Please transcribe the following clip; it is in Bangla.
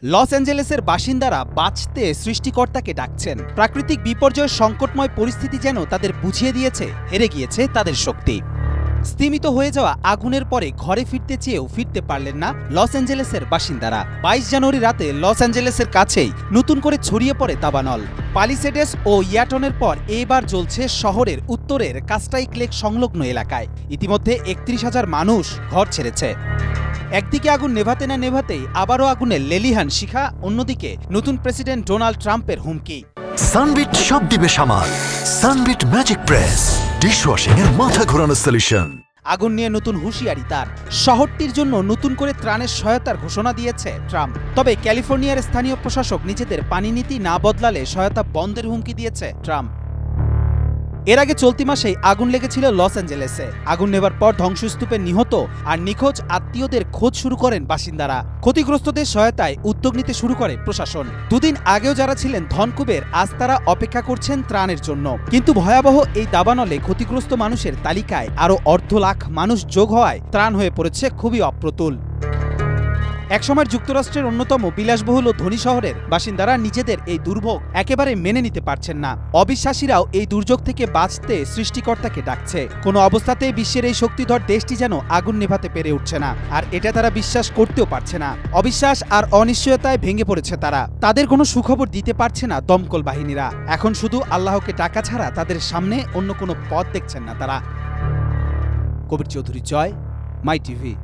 লস অ্যাঞ্জেলেসের বাসিন্দারা বাঁচতে সৃষ্টিকর্তাকে ডাকছেন। প্রাকৃতিক বিপর্যয়ের সংকটময় পরিস্থিতি যেন তাদের বুঝিয়ে দিয়েছে হেরে গিয়েছে তাদের শক্তি। স্তিমিত হয়ে যাওয়া আগুনের পরে ঘরে ফিরতে চেয়েও ফিরতে পারলেন না লস অ্যাঞ্জেলেসের বাসিন্দারা। ২২ জানুয়ারি রাতে লস অ্যাঞ্জেলেসের কাছেই নতুন করে ছড়িয়ে পড়ে দাবানল। পালিসেডেস ও ইয়াটনের পর এবার জ্বলছে শহরের উত্তরের কাস্টাইক লেক সংলগ্ন এলাকায়। ইতিমধ্যে ৩১,০০০ মানুষ ঘর ছেড়েছে। একদিকে আগুন নেভাতে না নেভাতেই আবারও আগুনে লেলিহান শিখা, অন্যদিকে নতুন প্রেসিডেন্ট ডোনাল্ড ট্রাম্পের হুমকি। সানবিট সব দিবে সামাল। সানবিট ম্যাজিক প্রেস ডিশওয়াশিং এর মাথা ঘোরানো সলিউশন। আগুন নিয়ে নতুন হুঁশিয়ারি তার। শহরটির জন্য নতুন করে ত্রাণের সহায়তার ঘোষণা দিয়েছে ট্রাম্প। তবে ক্যালিফোর্নিয়ার স্থানীয় প্রশাসক নিজেদের পানি নীতি না বদলালে সহায়তা বন্ধের হুমকি দিয়েছে ট্রাম্প। এর আগে চলতি মাসেই আগুন লেগেছিল লস অ্যাঞ্জেলেসে। আগুন নেবার পর ধ্বংসস্তূপে নিহত আর নিখোঁজ আত্মীয়দের খোঁজ শুরু করেন বাসিন্দারা। ক্ষতিগ্রস্তদের সহায়তায় উদ্যোগ নিতে শুরু করে প্রশাসন। দুদিন আগেও যারা ছিলেন ধনকুবের, আজ তারা অপেক্ষা করছেন ত্রাণের জন্য। কিন্তু ভয়াবহ এই দাবানলে ক্ষতিগ্রস্ত মানুষের তালিকায় আরও ১.৫ লাখ মানুষ যোগ হওয়ায় ত্রাণ হয়ে পড়েছে খুবই অপ্রতুল। একসময় যুক্তরাষ্ট্রের অন্যতম বিলাসবহুল ও ধনী শহরের বাসিন্দারা নিজেদের এই দুর্ভোগ একেবারে মেনে নিতে পারছেন না। অবিশ্বাসীরাও এই দুর্যোগ থেকে বাঁচতে সৃষ্টিকর্তাকে ডাকছে। কোনো অবস্থাতেই বিশ্বের এই শক্তিধর দেশটি যেন আগুন নেভাতে পেরে উঠছে না, আর এটা তারা বিশ্বাস করতেও পারছে না। অবিশ্বাস আর অনিশ্চয়তায় ভেঙে পড়েছে তারা। তাদের কোনো সুখবর দিতে পারছে না দমকল বাহিনীরা। এখন শুধু আল্লাহকে ডাকা ছাড়া তাদের সামনে অন্য কোনো পথ দেখছেন না তারা। কবির চৌধুরী, জয়, মাই টিভি।